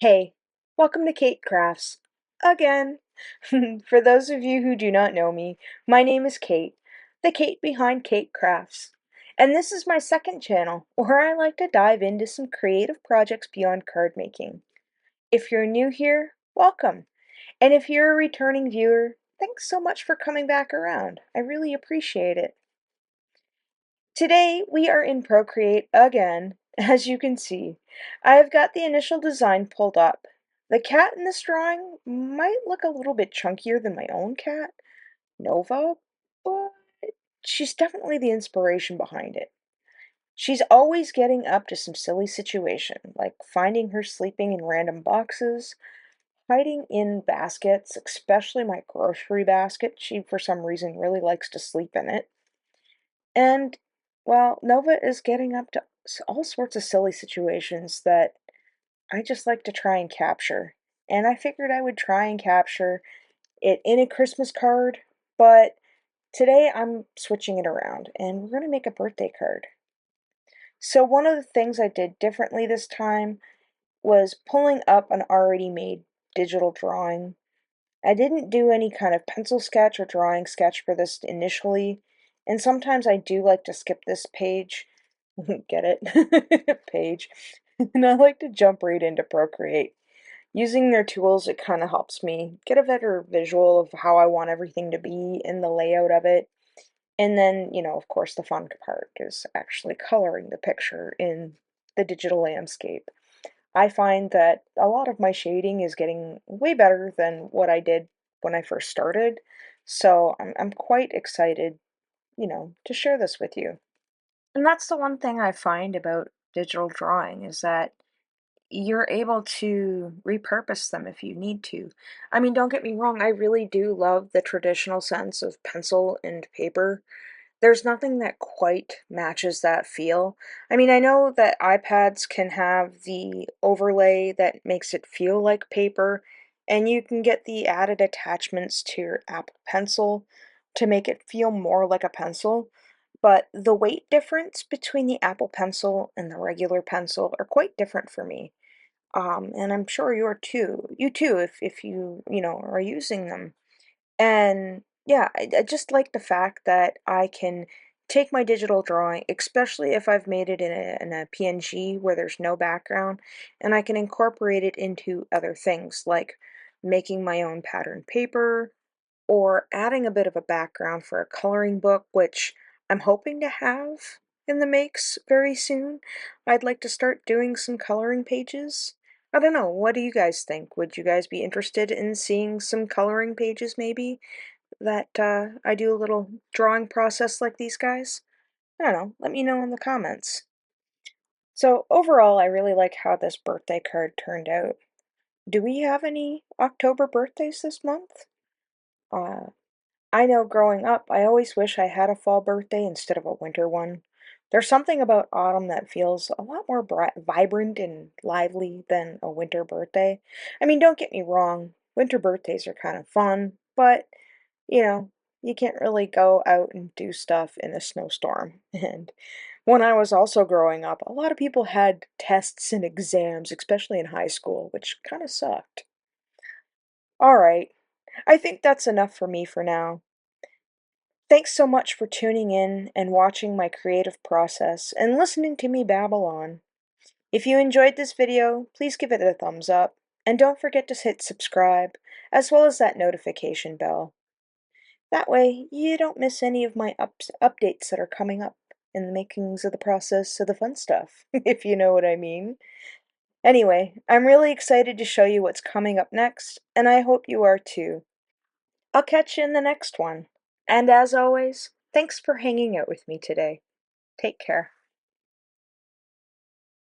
Hey, welcome to Keight Krafts. Again. For those of you who do not know me, my name is Keight, the Keight behind Keight Krafts. And this is my second channel, where I like to dive into some creative projects beyond card making. If you're new here, welcome. And if you're a returning viewer, thanks so much for coming back around. I really appreciate it. Today we are in Procreate again. As you can see, I have got the initial design pulled up. The cat in this drawing might look a little bit chunkier than my own cat, Nova, but she's definitely the inspiration behind it. She's always getting up to some silly situation, like finding her sleeping in random boxes, hiding in baskets, especially my grocery basket. She, for some reason, really likes to sleep in it. And, well, Nova is getting up to all sorts of silly situations that I just like to try and capture. And I figured I would try and capture it in a Christmas card, but today I'm switching it around and we're going to make a birthday card. So, one of the things I did differently this time was pulling up an already made digital drawing. I didn't do any kind of pencil sketch or drawing sketch for this initially, and sometimes I do like to skip this page. Get it? Page. And I like to jump right into Procreate. Using their tools, it kind of helps me get a better visual of how I want everything to be in the layout of it. And then, of course, the fun part is actually coloring the picture in the digital landscape. I find that a lot of my shading is getting way better than what I did when I first started. So I'm quite excited, to share this with you. And that's the one thing I find about digital drawing is that you're able to repurpose them if you need to. I mean, don't get me wrong, I really do love the traditional sense of pencil and paper. There's nothing that quite matches that feel. I mean, I know that iPads can have the overlay that makes it feel like paper, and you can get the added attachments to your Apple Pencil to make it feel more like a pencil. But the weight difference between the Apple Pencil and the regular pencil are quite different for me. And I'm sure you too, if you are using them. And yeah, I just like the fact that I can take my digital drawing, especially if I've made it in a PNG where there's no background, and I can incorporate it into other things like making my own pattern paper or adding a bit of a background for a coloring book, which I'm hoping to have in the makes very soon. I'd like to start doing some coloring pages. I don't know, what do you guys think? Would you guys be interested in seeing some coloring pages maybe? That I do a little drawing process like these guys? I don't know, let me know in the comments. So overall, I really like how this birthday card turned out. Do we have any October birthdays this month? Uh, I know growing up, I always wish I had a fall birthday instead of a winter one. There's something about autumn that feels a lot more vibrant and lively than a winter birthday. I mean, don't get me wrong, winter birthdays are kind of fun, but you know, you can't really go out and do stuff in a snowstorm. And when I was also growing up, a lot of people had tests and exams, especially in high school, which kind of sucked. All right, I think that's enough for me for now. Thanks so much for tuning in and watching my creative process and listening to me babble on. If you enjoyed this video, please give it a thumbs up, and don't forget to hit subscribe, as well as that notification bell. That way, you don't miss any of my updates that are coming up in the makings of the process of the fun stuff, if you know what I mean. Anyway, I'm really excited to show you what's coming up next, and I hope you are too. I'll catch you in the next one. And as always, thanks for hanging out with me today. Take care.